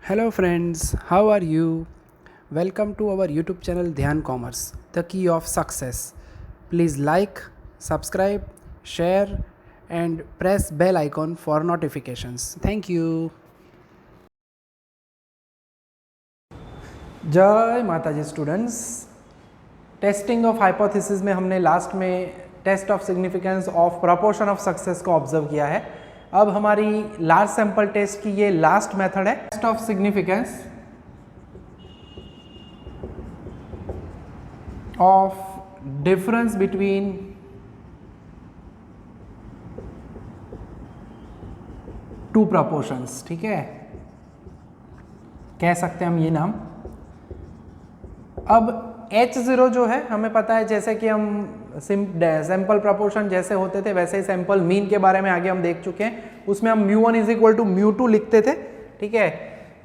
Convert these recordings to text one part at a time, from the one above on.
Hello friends, how are you? Welcome to our YouTube channel Dhyan Commerce, the key of success. Please like, subscribe, share and press bell icon for notifications. Thank you. जय माताजी students. Testing of hypothesis में हमने last में test of significance of proportion of success को observe किया है। अब हमारी लार्ज सैंपल टेस्ट की ये लास्ट मेथड है, test of significance of difference between two proportions. ठीक है, कह सकते हैं हम ये नाम। अब H0 जो है हमें पता है, जैसे कि हम सैंपल प्रोपोर्शन जैसे होते थे वैसे ही सैंपल मीन के बारे में आगे हम देख चुके हैं। उसमें हम μ1 इज इक्वल टू μ2 लिखते थे। ठीक है,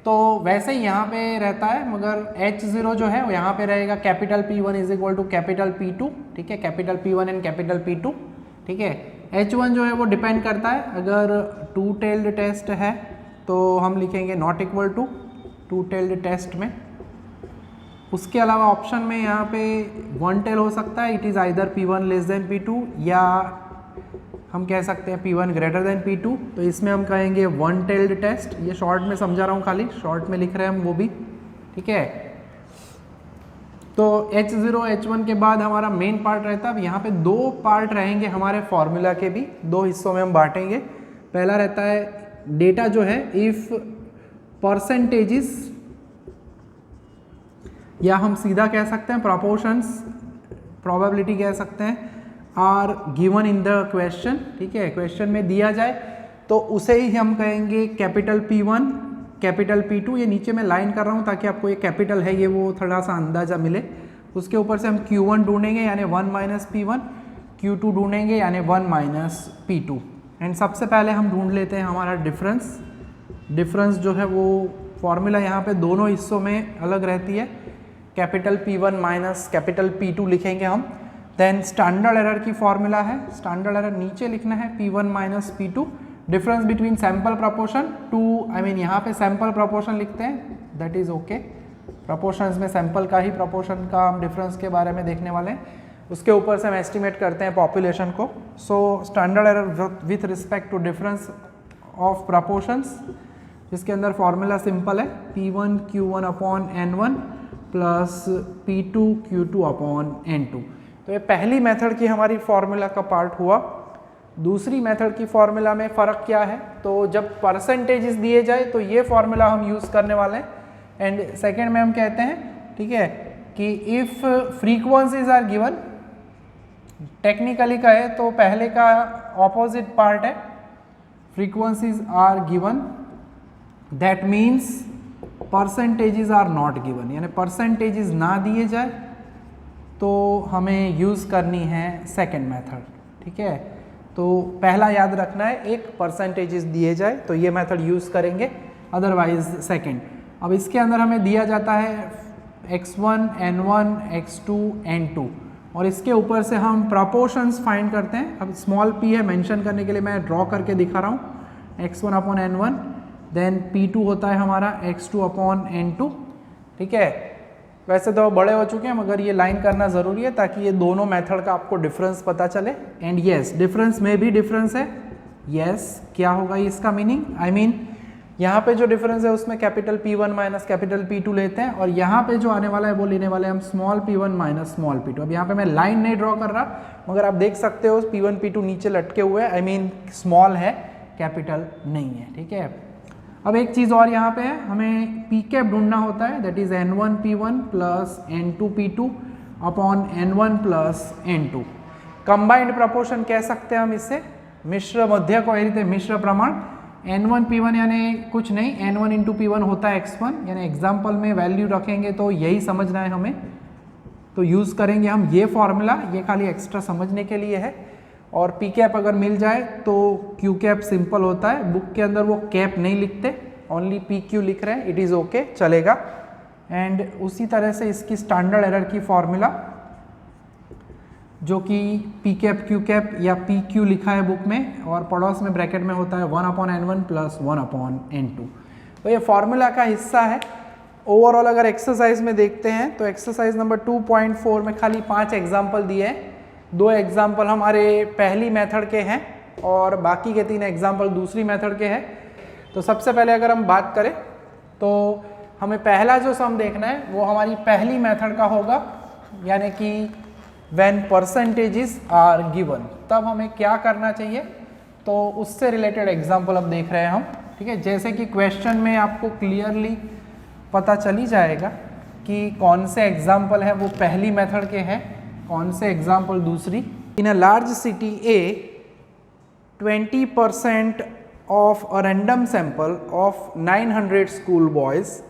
तो वैसे ही यहाँ पे रहता है, मगर H0 जो है वो यहाँ पे रहेगा capital P1 is equal to capital P2। ठीक है, capital P1 and capital P2। ठीक है, H1 जो है वो डिपेंड करता है, अगर टू टेल्ड टेस्ट है तो हम लिखेंगे not equal to two tailed test में। उसके अलावा ऑप्शन में यहाँ पे वन टेल हो सकता है, it is either P1 less than P2 या हम कह सकते हैं P1 ग्रेटर देन P2। तो इसमें हम कहेंगे वन टेल्ड टेस्ट। ये शॉर्ट में समझा रहा हूँ, खाली शॉर्ट में लिख रहे हैं हम वो भी। ठीक है, तो H0 H1 के बाद हमारा मेन पार्ट रहता है। अब यहाँ पे दो पार्ट रहेंगे हमारे फॉर्मूला के भी, दो हिस्सों में हम बांटेंगे। पहला रहता है डेटा जो है इफ परसेंटेजेस, या हम सीधा कह सकते हैं प्रोपोर्शंस, प्रोबेबिलिटी कह सकते हैं, are given in the question. ठीक है, क्वेश्चन में दिया जाए तो उसे ही हम कहेंगे कैपिटल P1 कैपिटल P2। ये नीचे मैं लाइन कर रहा हूँ ताकि आपको ये कैपिटल है ये वो थोड़ा सा अंदाज़ा मिले। उसके ऊपर से हम Q1 ढूंढेंगे यानी 1 माइनस P1, Q2 ढूंढेंगे यानी 1 माइनस P2। एंड सबसे पहले हम ढूंढ लेते हैं हमारा डिफरेंस। डिफरेंस जो है वो फॉर्मूला यहाँ पे दोनों हिस्सों में अलग रहती है, capital P1 minus capital P2 लिखेंगे हम। देन स्टैंडर्ड एरर की फॉर्मूला है, स्टैंडर्ड एरर नीचे लिखना है P1 minus P2। Difference between sample proportion two, I mean यहाँ पे सैंपल प्रोपोर्शन लिखते हैं, दैट इज ओके। प्रोपोर्शंस में सैंपल का ही प्रोपोर्शन का हम डिफरेंस के बारे में देखने वाले हैं। उसके ऊपर से हम एस्टिमेट करते हैं पॉपुलेशन को। So standard error with respect to difference of proportions, जिसके अंदर फॉर्मूला सिंपल है P1 Q1 upon N1 plus P2 Q2 upon N2। तो ये पहली मेथड की हमारी फॉर्मूला का पार्ट हुआ। दूसरी मेथड की फॉर्मूला में फ़र्क क्या है, तो जब परसेंटेजेस दिए जाए तो ये फॉर्मूला हम यूज़ करने वाले हैं। एंड सेकेंड में हम कहते हैं, ठीक है, कि if frequencies are given, technically कहे तो पहले का ऑपोजिट पार्ट है, frequencies are given, that means percentages are not given, यानी परसेंटेजेस ना दिए जाए तो हमें यूज़ करनी है सेकंड मेथड। ठीक है, तो पहला याद रखना है, एक परसेंटेजेस दिए जाए तो ये मेथड यूज़ करेंगे, अदरवाइज सेकंड। अब इसके अंदर हमें दिया जाता है x1 n1 x2 n2 और इसके ऊपर से हम प्रोपोर्शंस फाइंड करते हैं। अब स्मॉल p है, मेंशन करने के लिए मैं ड्रॉ करके दिखा रहा हूँ, x1 upon n1, then P2 होता है हमारा x2 अपॉन N2। ठीक है, वैसे तो बड़े हो चुके हैं मगर ये लाइन करना ज़रूरी है ताकि ये दोनों मेथड का आपको डिफरेंस पता चले। एंड यस, डिफरेंस में भी डिफरेंस है। यस, क्या होगा इसका मीनिंग, आई मीन यहाँ पे जो डिफरेंस है उसमें capital P1 minus capital P2 लेते हैं और यहाँ पे जो आने वाला है वो लेने वाले हैं हम small p1 minus small p2। अब यहाँ पे मैं लाइन नहीं ड्रॉ कर रहा, मगर आप देख सकते हो P1 P2 नीचे लटके हुए हैं, आई मीन स्मॉल है, कैपिटल नहीं है। ठीक है, अब एक चीज़ और यहाँ पे है, हमें पी कैप ढूंढना होता है, that is N1 P1 plus N2 P2 upon N1 plus N2। Combined proportion कह सकते हैं हम इससे, मिश्र मध्य को रीते मिश्र प्रमाण। N1 P1 यानी कुछ नहीं, N1 इंटू P1 होता है x1, यानी एग्जाम्पल में वैल्यू रखेंगे तो यही समझना है हमें, तो यूज़ करेंगे हम ये फॉर्मूला, ये खाली एक्स्ट्रा समझने के लिए है। और पी कैप अगर मिल जाए तो क्यू कैप सिंपल होता है, बुक के अंदर वो कैप नहीं लिखते, ओनली पी क्यू लिख रहे हैं, इट इज़ ओके, चलेगा। एंड उसी तरह से इसकी स्टैंडर्ड एरर की फॉर्मूला जो कि पी कैप क्यू कैप या पी क्यू लिखा है बुक में और पड़ोस में ब्रैकेट में होता है 1 upon N1 plus 1 upon N2। तो ये फॉर्मूला का हिस्सा है। ओवरऑल अगर एक्सरसाइज में देखते हैं तो एक्सरसाइज नंबर 2.4 में खाली 5 एग्जाम्पल दिए हैं। 2 एग्जाम्पल हमारे पहली मेथड के हैं और बाकी के 3 एग्जाम्पल दूसरी मेथड के हैं। तो सबसे पहले अगर हम बात करें तो हमें पहला जो सम देखना है वो हमारी पहली मेथड का होगा, यानी कि व्हेन परसेंटेजेस आर गिवन, तब हमें क्या करना चाहिए, तो उससे रिलेटेड एग्जाम्पल अब देख रहे हैं हम। ठीक है, जैसे कि क्वेश्चन में आपको क्लियरली पता चली जाएगा कि कौन से एग्जाम्पल हैं वो पहली मेथड के हैं, कौन से एग्जाम्पल दूसरी। In a large city a 20% of a random sample of 900 school boys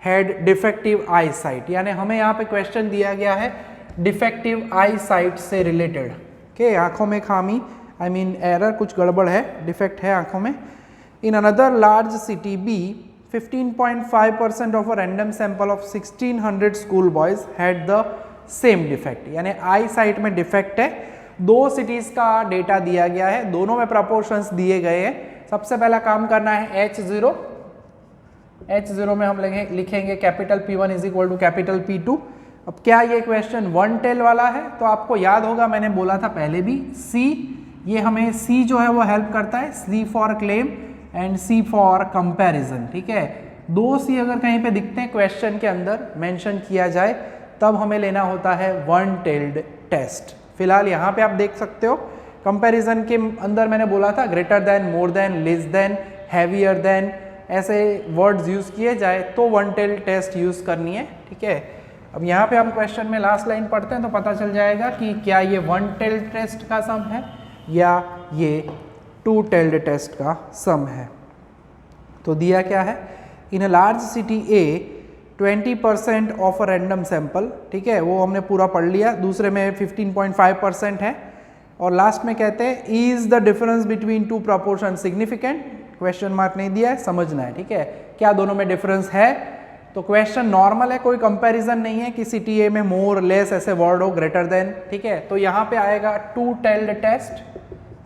had defective eyesight, यानी हमें यहाँ पे क्वेश्चन दिया गया है डिफेक्टिव आई साइट से रिलेटेड के, आंखों में खामी, आई मीन एरर, कुछ गड़बड़ है, डिफेक्ट है आंखों में। In another large city B 15.5% of a random sample of 1600 school boys had the same defect, यानी आई साइट में डिफेक्ट है। 2 सिटीज का डेटा दिया गया है, दोनों में प्रपोर्शंस दिए गए हैं। सबसे पहला काम करना है H0 में हम लिखेंगे capital P1 is equal to capital P2। अब क्या ये क्वेश्चन 1 टेल वाला है, तो आपको याद होगा मैंने बोला था पहले भी, C, ये हमें C जो है वो हेल्प करता है, C for claim and C for comparison. ठीक है, 2 C अगर कहीं पे दिखते हैं क्वेश्चन के अंदर मेंशन किया जाए तब हमें लेना होता है 1 टेल्ड टेस्ट। फिलहाल यहाँ पे आप देख सकते हो कंपैरिजन के अंदर मैंने बोला था greater than, more than, less than, heavier than, ऐसे वर्ड्स यूज किए जाए तो 1 टेल टेस्ट यूज करनी है। ठीक है, अब यहाँ पे हम क्वेश्चन में लास्ट लाइन पढ़ते हैं तो पता चल जाएगा कि क्या ये 1 टेल टेस्ट का सम है या ये 2 टेल्ड टेस्ट का सम है। तो दिया क्या है, in a large city a 20% of a random sample, ठीक है, वो हमने पूरा पढ़ लिया। दूसरे में 15.5% है और लास्ट में कहते हैं is the difference between 2 proportion significant, question mark नहीं दिया है, समझना है। ठीक है, क्या दोनों में डिफरेंस है, तो क्वेश्चन नॉर्मल है, कोई कंपैरिजन नहीं है कि सिटी ए में मोर लेस ऐसे वर्ड हो, ग्रेटर देन। ठीक है, तो यहाँ पे आएगा 2 टेल्ड टेस्ट,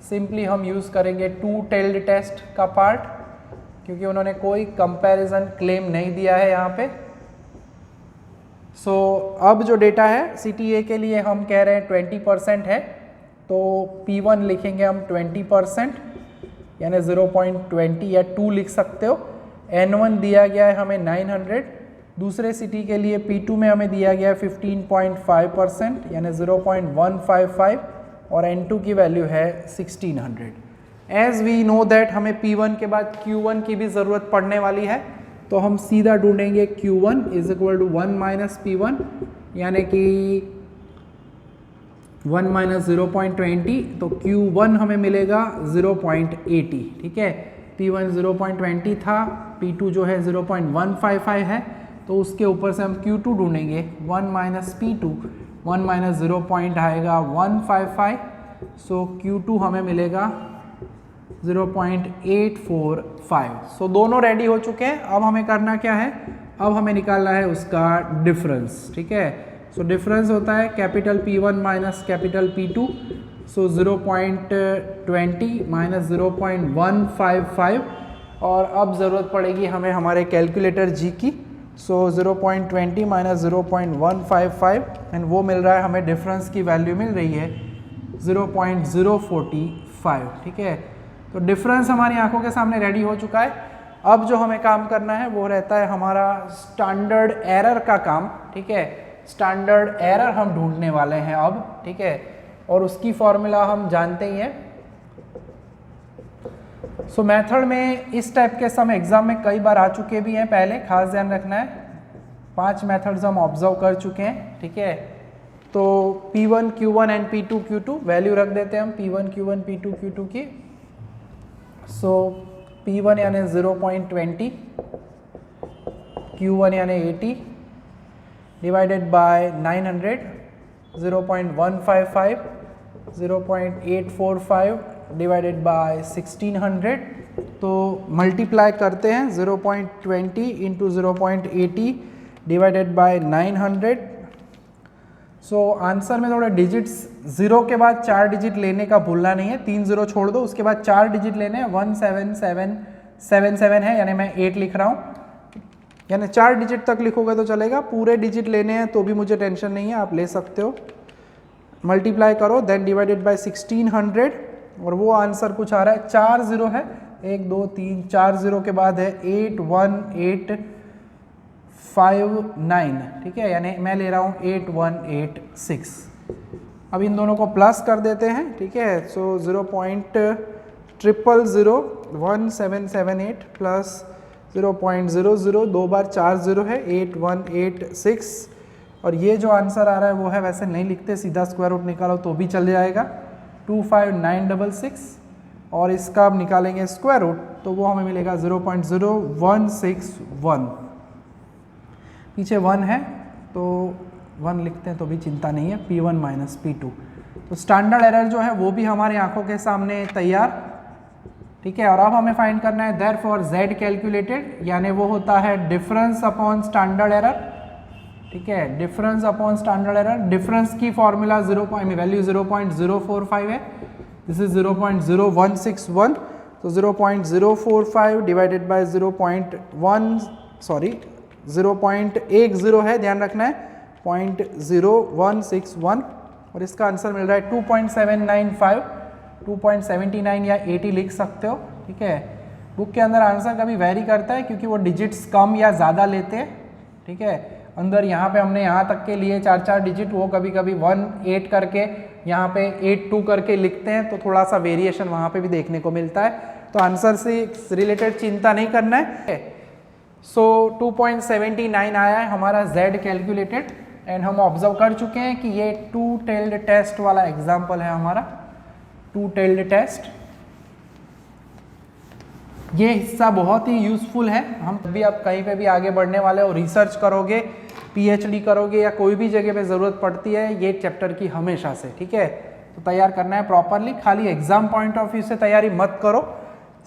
सिंपली हम यूज करेंगे 2 टेल्ड टेस्ट का पार्ट, क्योंकि उन्होंने कोई कंपैरिजन क्लेम नहीं दिया है यहाँ पे। अब जो डेटा है CTA के लिए हम कह रहे हैं 20% है, तो P1 लिखेंगे हम 20%, यानी 0.20 या 2 लिख सकते हो। N1 दिया गया है हमें 900, दूसरे सिटी के लिए P2 में हमें दिया गया है 15.5%, यानी 0.155, और N2 की वैल्यू है 1600। एज वी नो दैट हमें P1 के बाद Q1 की भी ज़रूरत पड़ने वाली है, तो हम सीधा ढूंढेंगे Q1 is equal to 1 minus P1, यानी कि 1 माइनस 0.20, तो Q1 हमें मिलेगा 0.80। ठीक है, P1 0.20 था, P2 जो है 0.155 है, तो उसके ऊपर से हम Q2 ढूंढेंगे 1 माइनस P2, 1 माइनस 0 पॉइंट आएगा 155, सो Q2 हमें मिलेगा 0.845। सो दोनों रेडी हो चुके हैं। अब हमें करना क्या है, अब हमें निकालना है उसका डिफरेंस। ठीक है, सो डिफरेंस होता है capital P1 minus capital P2, सो 0.20 माइनस 0.155, और अब ज़रूरत पड़ेगी हमें हमारे कैलकुलेटर G की। सो 0.20 माइनस 0.155, एंड वो मिल रहा है हमें, डिफरेंस की वैल्यू मिल रही है 0.045। ठीक है, तो डिफरेंस हमारी आंखों के सामने रेडी हो चुका है। अब जो हमें काम करना है वो रहता है हमारा स्टैंडर्ड एरर का काम। ठीक है, स्टैंडर्ड एरर हम ढूंढने वाले हैं अब। ठीक है, और उसकी फॉर्मूला हम जानते ही हैं। सो मेथड में इस टाइप के सम एग्जाम में कई बार आ चुके भी हैं पहले, खास ध्यान रखना है। 5 मेथड्स हम ऑब्जर्व कर चुके हैं। ठीक है, तो P1 Q1 and P2 Q2 value रख देते हैं हम P1 Q1 P2 Q2 की। सो P1 यानी 0.20, Q1 यानी 80 डिवाइडेड बाय 900, 0.155, 0.845 डिवाइडेड बाय 1600, तो मल्टीप्लाई करते हैं 0.20 into 0.80 divided by 900। So answer में थोड़ा डिजिट्स 0 के बाद 4 डिजिट लेने का भूलना नहीं है, 3 0 छोड़ दो, उसके बाद 4 डिजिट लेने हैं, 1777 77 है, यानी मैं 8 लिख रहा हूँ, यानी 4 डिजिट तक लिखोगे तो चलेगा, पूरे डिजिट लेने हैं तो भी मुझे टेंशन नहीं है, आप ले सकते हो। मल्टीप्लाई करो, देन डिवाइडेड बाय 1600, और वो आंसर कुछ आ रहा है, 4 जीरो है, 1 2 3 4 जीरो के बाद है 81859, ठीक है, यानी मैं ले रहा हूँ 8186। अब इन दोनों को प्लस कर देते हैं, ठीक है, सो 0.0001778 प्लस 0.00, 2 बार 4 जीरो है, 8186, और ये जो आंसर आ रहा है वो है, वैसे नहीं लिखते, सीधा स्क्वायर रूट निकालो तो भी चल जाएगा, 25966, और इसका अब निकालेंगे स्क्वायर रूट तो वो हमें मिलेगा 0.0161, पीछे 1 है तो 1 लिखते हैं तो भी चिंता नहीं है, P1 माइनस P2। तो स्टैंडर्ड एरर जो है वो भी हमारी आंखों के सामने तैयार, ठीक है। और अब हमें फाइंड करना है देयरफॉर Z कैलकुलेटेड, यानी वो होता है डिफरेंस अपॉन स्टैंडर्ड एरर, ठीक है, difference upon standard error. Difference की फॉर्मूला वैल्यू 0.045 है, दिस इज 0.0161, तो 0.045 डिवाइडेड बाय 0.10 है, ध्यान रखना है, 0.0161, और इसका आंसर मिल रहा है 2.795, 2.79 या 80 लिख सकते हो, ठीक है। बुक के अंदर आंसर कभी वेरी करता है क्योंकि वो डिजिट्स कम या ज़्यादा लेते हैं, ठीक है। अंदर यहाँ पे हमने यहाँ तक के लिए 4 डिजिट, वो कभी कभी 1 8 करके यहाँ पे 8 2 करके लिखते हैं, तो थोड़ा सा वेरिएशन वहाँ पे भी देखने को मिलता है, तो आंसर से रिलेटेड चिंता नहीं करना है। सो 2.79 आया है हमारा Z कैलकुलेटेड, एंड हम ऑब्जर्व कर चुके हैं कि ये 2 टेल्ड टेस्ट वाला एग्जाम्पल है हमारा, 2 टेल्ड टेस्ट। ये हिस्सा बहुत ही यूजफुल है, हम भी आप कहीं पे भी आगे बढ़ने वाले हो, रिसर्च करोगे, PhD करोगे या कोई भी जगह पे ज़रूरत पड़ती है ये चैप्टर की हमेशा से, ठीक है। तो तैयार करना है प्रॉपरली, खाली एग्जाम पॉइंट ऑफ व्यू से तैयारी मत करो,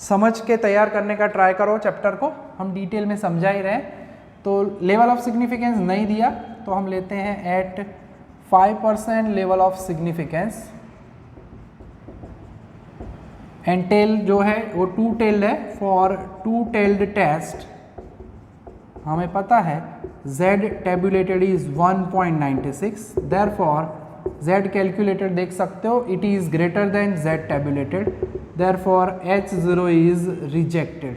समझ के तैयार करने का ट्राई करो चैप्टर को, हम डिटेल में समझा ही रहे। तो लेवल ऑफ सिग्निफिकेंस नहीं दिया तो हम लेते हैं at 5% level of significance, and tail जो है वो 2 टेल्ड है, फॉर 2 टेल्ड टेस्ट हमें पता है Z tabulated is 1.96, therefore Z calculated देख सकते हो, it is greater than Z tabulated, therefore H0 is rejected।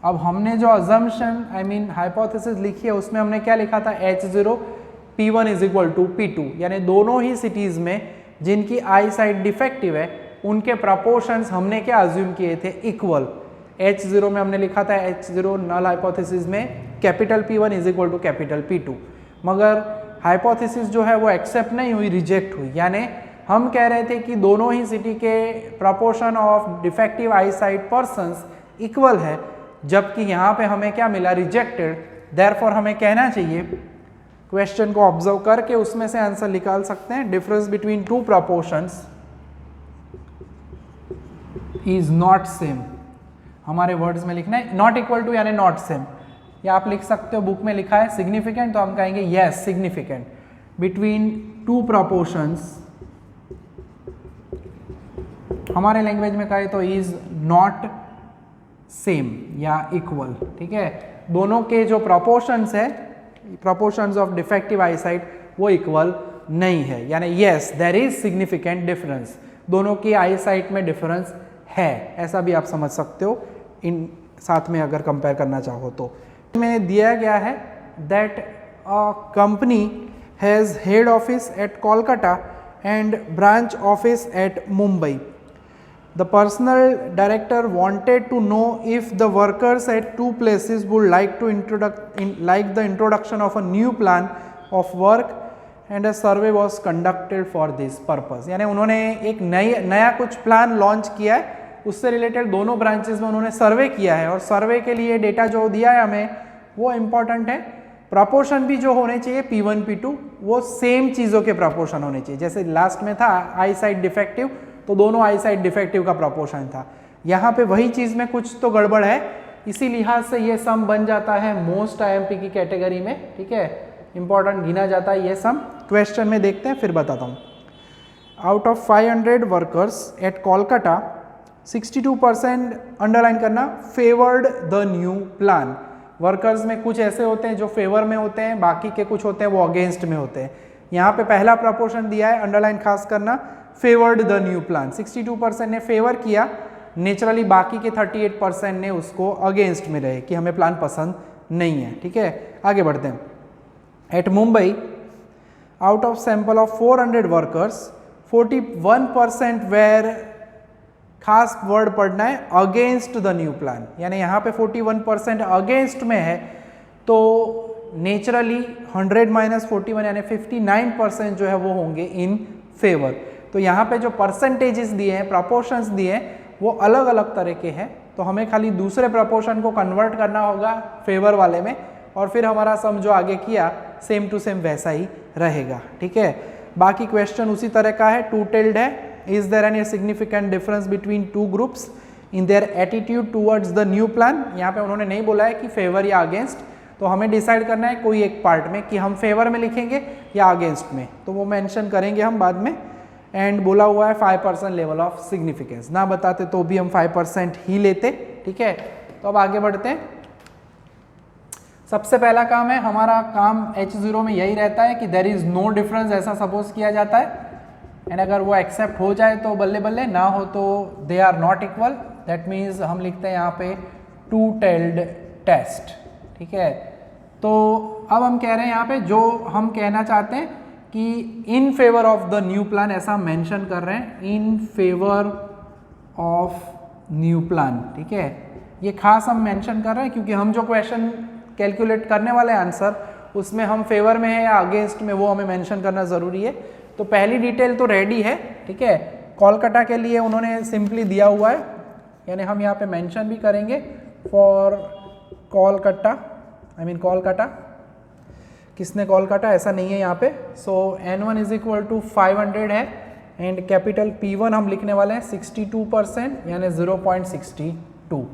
अब हमने जो assumption hypothesis लिखी है उसमें हमने क्या लिखा था, H0 P1 is equal to P2, यानी दोनों ही सिटीज़ में जिनकी आई साइट डिफेक्टिव है उनके प्रपोर्शंस हमने क्या अज्यूम किए थे, इक्वल। H0 में हमने लिखा था H0 नल हाइपोथेसिस में capital P1 is equal to capital P2, मगर हाइपोथेसिस जो है वो एक्सेप्ट नहीं हुई, रिजेक्ट हुई, यानी हम कह रहे थे कि दोनों ही सिटी के proportion of defective I site persons equal है, जबकि यहाँ पे हमें क्या मिला, रिजेक्टेड। देयरफॉर हमें कहना चाहिए, क्वेश्चन को ऑब्जर्व करके उसमें से आंसर निकाल सकते हैं, difference between 2 proportions is not same, हमारे वर्ड्स में लिखना है नॉट इक्वल टू यानी नॉट सेम, या आप लिख सकते हो बुक में लिखा है सिग्निफिकेंट, तो हम कहेंगे यस सिग्निफिकेंट बिटवीन 2 प्रपोर्शंस, हमारे लैंग्वेज में कहे तो इज नॉट सेम या इक्वल, ठीक है। दोनों के जो प्रपोर्शंस है, proportions of defective eyesight, वो इक्वल नहीं है, यानी yes there is significant difference, दोनों की आई साइट में डिफरेंस है, ऐसा भी आप समझ सकते हो इन साथ में अगर कंपेयर करना चाहो तो। में दिया गया है that a company has head office at Kolkata and branch office at Mumbai. The personal director wanted to know if the workers at 2 places would like the introduction of a new plan of work and a survey was conducted for this purpose, यानी उन्होंने एक नया कुछ plan launch किया है, उससे related दोनों branches में उन्होंने सर्वे किया है, और सर्वे के लिए डेटा जो दिया है हमें वो इम्पॉर्टेंट है। प्रपोर्शन भी जो होने चाहिए P1 P2 वो सेम चीज़ों के प्रपोर्शन होने चाहिए, जैसे लास्ट में था आई साइट डिफेक्टिव, तो दोनों आई साइट डिफेक्टिव का प्रपोर्शन था, यहाँ पे वही चीज़ में कुछ तो गड़बड़ है, इसी लिहाज से ये सम बन जाता है मोस्ट IMP की कैटेगरी में, ठीक है, इंपॉर्टेंट गिना जाता है ये सम। क्वेश्चन में देखते हैं फिर बताता हूँ। Out of 500 workers at Kolkata 62% underline करना, favoured the new plan. Workers में कुछ ऐसे होते हैं जो फेवर में होते हैं, बाकी के कुछ होते हैं वो अगेंस्ट में होते हैं। यहाँ पे पहला प्रपोर्शन दिया है, अंडरलाइन खास करना, फेवर्ड द न्यू प्लान। 62% ने फेवर किया, नेचुरली बाकी के 38% ने उसको अगेंस्ट में रहे कि हमें प्लान पसंद नहीं है। ठीक है, आगे बढ़ते हैं। At Mumbai out of sample of 400 workers 41% were, खास वर्ड पढ़ना है, अगेंस्ट द न्यू प्लान, यानी यहाँ पे 41% अगेंस्ट में है, तो नेचुरली 100 - 41 यानी 59% जो है वो होंगे इन फेवर। तो यहाँ पे जो परसेंटेजेस दिए हैं, प्रपोर्शंस दिए हैं, वो अलग अलग तरह के हैं, तो हमें खाली दूसरे प्रपोर्शन को कन्वर्ट करना होगा फेवर वाले में, और फिर हमारा सम जो आगे किया सेम टू सेम वैसा ही रहेगा। ठीक है, बाकी क्वेश्चन उसी तरह का है, टू टेल्ड है। Is there any significant difference between two groups in their attitude towards the new plan. यहाँ पे उन्होंने नहीं बोला है कि फेवर या अगेंस्ट, तो हमें डिसाइड करना है कोई एक पार्ट में कि हम फेवर में लिखेंगे या अगेंस्ट में, तो वो मेंशन करेंगे हम बाद में। एंड बोला हुआ है 5% लेवल ऑफ सिग्निफिकेंस, ना बताते तो भी हम 5% ही लेते। ठीक है, तो अब आगे बढ़ते हैं। सबसे पहला काम है हमारा, काम H0 में यही रहता है कि देयर इज नो डिफरेंस, ऐसा सपोज किया जाता है, एंड अगर वो एक्सेप्ट हो जाए तो बल्ले बल्ले, ना हो तो they are not equal, that means हम लिखते हैं यहाँ पे टू टेल्ड टेस्ट। ठीक है, तो अब हम कह रहे हैं यहाँ पे, जो हम कहना चाहते हैं कि इन favour of the new plan, ऐसा मेंशन कर रहे हैं, इन फेवर ऑफ न्यू प्लान। ठीक है, ये खास हम मेंशन कर रहे हैं क्योंकि हम जो क्वेश्चन कैलकुलेट करने वाले आंसर, उसमें हम फेवर में है या अगेंस्ट में, वो हमें मेंशन करना ज़रूरी है। तो पहली डिटेल तो रेडी है। ठीक है, कोलकाता के लिए उन्होंने सिंपली दिया हुआ है, यानी हम यहाँ पे मेंशन भी करेंगे for Kolkata, I mean Kolkata, किसने कोलकाता, ऐसा नहीं है यहाँ पे। सो N1 = 500 है, एंड कैपिटल P1 हम लिखने वाले हैं 62% यानी 0.62।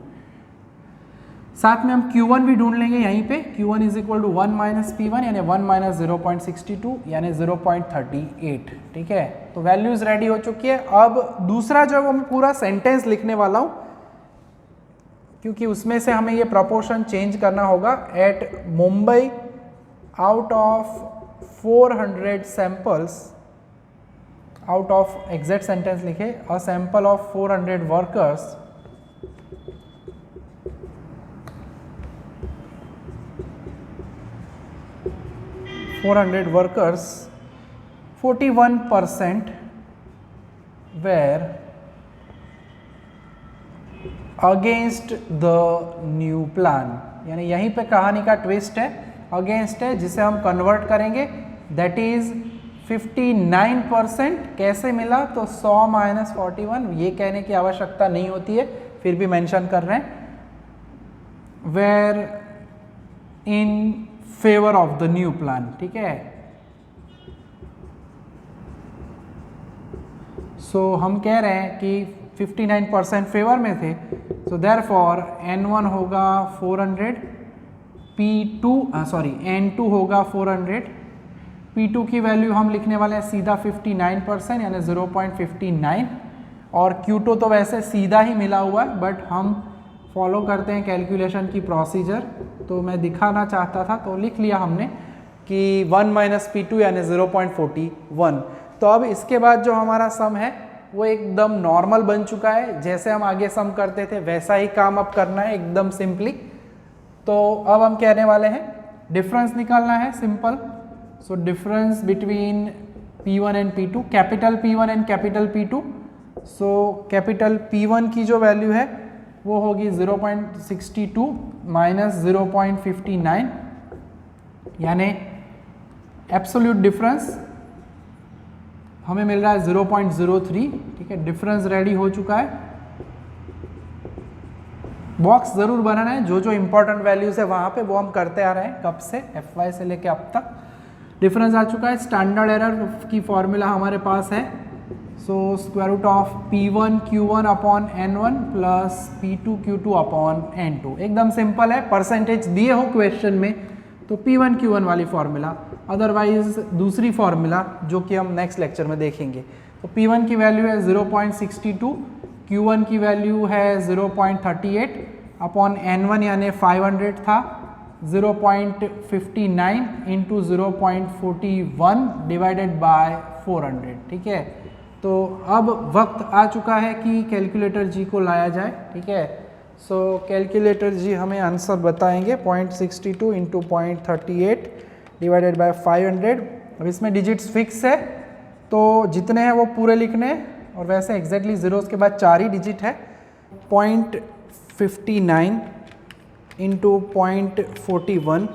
साथ में हम Q1 भी ढूंढ लेंगे यहीं पे, Q1 = 1 - P1 यानी 1 - 0.62 यानी 0.38। ठीक है, तो वैल्यूज रेडी हो चुकी है। अब दूसरा जो मैं पूरा सेंटेंस लिखने वाला हूँ, क्योंकि उसमें से हमें ये प्रपोर्शन चेंज करना होगा। At Mumbai out of 400 samples, out of exact sentence लिखे, a sample of 400 workers 41% were against the new plan, यानी यहीं पे कहानी का ट्विस्ट है, अगेंस्ट है, जिसे हम कन्वर्ट करेंगे, दैट इज 59%। कैसे मिला, तो 100 - 41, ये कहने की आवश्यकता नहीं होती है, फिर भी मेंशन कर रहे हैं, were in favour of the new plan. ठीक है, सो हम कह रहे हैं कि 59% फेवर में थे, सो देयरफॉर N1 होगा 400, N2 होगा 400, P2 की वैल्यू हम लिखने वाले हैं सीधा 59% यानी 0.59, और Q2 तो वैसे सीधा ही मिला हुआ है, बट हम फॉलो करते हैं कैलकुलेशन की प्रोसीजर, तो मैं दिखाना चाहता था तो लिख लिया हमने कि 1 - P2 यानी 0.41। तो अब इसके बाद जो हमारा सम है वो एकदम नॉर्मल बन चुका है, जैसे हम आगे सम करते थे वैसा ही काम अब करना है एकदम सिंपली। तो अब हम कहने वाले हैं डिफरेंस निकालना है, simple. So difference between P1 and P2, capital P1 and capital P2। So capital P1 की जो वैल्यू है वो होगी 0.62 माइनस 0.59 यानी एब्सोल्यूट डिफरेंस हमें मिल रहा है 0.03। ठीक है, डिफरेंस रेडी हो चुका है। बॉक्स ज़रूर बनाना है, जो जो इंपॉर्टेंट वैल्यूज है वहाँ पे वो हम करते आ रहे हैं कब से, FY से लेके अब तक। डिफरेंस आ चुका है। स्टैंडर्ड एरर की फॉर्मूला हमारे पास है, सो √ of P1 Q1 upon N1 plus P2 Q2 upon N2। एकदम सिंपल है, परसेंटेज दिए हो क्वेश्चन में तो P1 Q1 वाली फॉर्मूला, अदरवाइज दूसरी फॉर्मूला जो कि हम नेक्स्ट लेक्चर में देखेंगे। तो P1 की वैल्यू है 0.62, Q1 की वैल्यू है 0.38 अपॉन N1 यानी 500 था, 0.59 इंटू 0.41 डिवाइडेड बाय 400। ठीक है, तो अब वक्त आ चुका है कि कैलकुलेटर जी को लाया जाए। ठीक है, सो कैलकुलेटर जी हमें आंसर बताएंगे 0.62 इंटू 0.38 डिवाइडेड बाय 500। अब इसमें डिजिट्स फिक्स है तो जितने हैं वो पूरे लिखने हैं, और वैसे एग्जैक्टली जीरोस के बाद 4 ही डिजिट है। 0.59 इंटू 0.41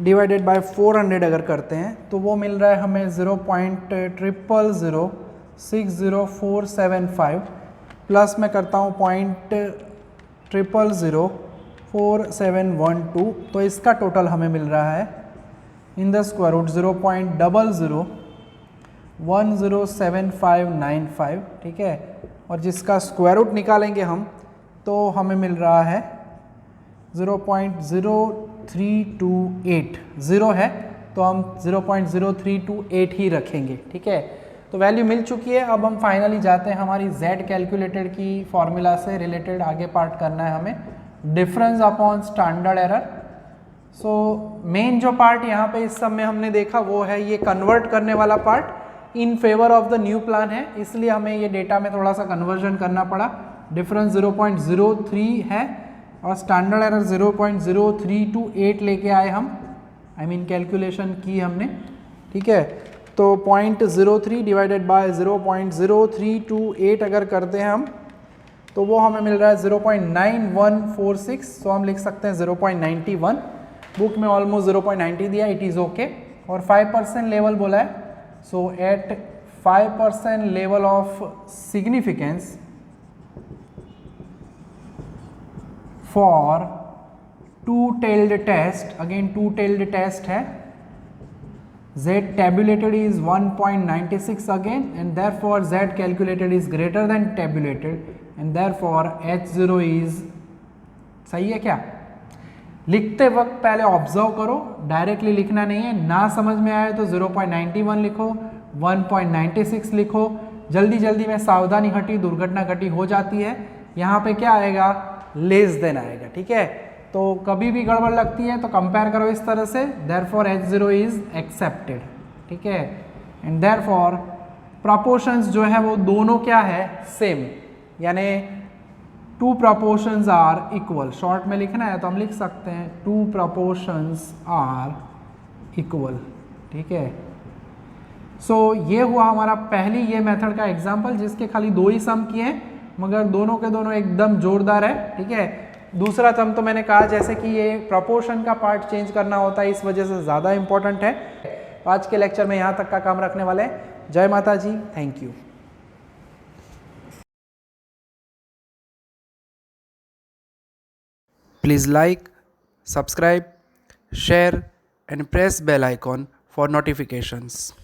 डिवाइडेड बाय 400 अगर करते हैं तो वो मिल रहा है हमें 0.00060475 प्लस मैं करता हूँ 0.000471 तो इसका टोटल हमें मिल रहा है इन द स्क्वायर रूट 0.00107595। ठीक है, और जिसका स्क्वायर रूट निकालेंगे हम तो हमें मिल रहा है 0.0328। ज़ीरो है तो हम 0.0328 ही रखेंगे। ठीक है, तो वैल्यू मिल चुकी है। अब हम फाइनली जाते हैं हमारी Z कैलकुलेटेड की फॉर्मूला से रिलेटेड आगे पार्ट करना है हमें, difference upon standard error. So main जो पार्ट यहाँ पे इस सब में हमने देखा वो है ये कन्वर्ट करने वाला part in favour of the new plan है, इसलिए हमें ये डेटा में थोड़ा सा कन्वर्जन करना पड़ा। डिफरेंस 0.03 है और स्टैंडर्ड एरर 0.0328 लेके आए हम, आई मीन कैलकुलेशन की हमने। ठीक है, तो 0.03 डिवाइडेड बाय 0.0328 अगर करते हैं हम तो वो हमें मिल रहा है 0.9146। तो हम लिख सकते हैं 0.91, बुक में ऑलमोस्ट 0.90 दिया, इट इज़ ओके। और 5% लेवल बोला है, so at 5% level of significance for two-tailed test, again two-tailed test है, Z tabulated is 1.96 again and therefore Z calculated is greater than tabulated and therefore H0 is, सही है क्या? लिखते वक्त पहले ऑब्जर्व करो, डायरेक्टली लिखना नहीं है। ना समझ में आए तो 0.91 लिखो, 1.96 लिखो, जल्दी जल्दी में सावधानी हटी दुर्घटना घटी हो जाती है। यहाँ पे क्या आएगा, लेस देन आएगा। ठीक है, तो कभी भी गड़बड़ लगती है तो कंपेयर करो इस तरह से, देयरफॉर H0 इज एक्सेप्टेड। ठीक है, एंड देयरफॉर प्रोपोर्शंस जो है वो दोनों क्या है, सेम, यानी two proportions are equal. Short में लिखना है तो हम लिख सकते हैं टू प्रोपोर्शंस आर इक्वल। ठीक है, सो ये हुआ हमारा पहली ये मेथड का एग्जाम्पल जिसके खाली 2 ही सम किए हैं मगर दोनों के दोनों एकदम जोरदार है। ठीक है, दूसरा सम तो मैंने कहा जैसे कि ये प्रोपोर्शन का पार्ट चेंज करना होता है, इस वजह से ज़्यादा इंपॉर्टेंट है। आज के लेक्चर में यहाँ तक का काम रखने वाले हैं। जय माता जी, thank you. Please like, subscribe, share and press bell icon for notifications.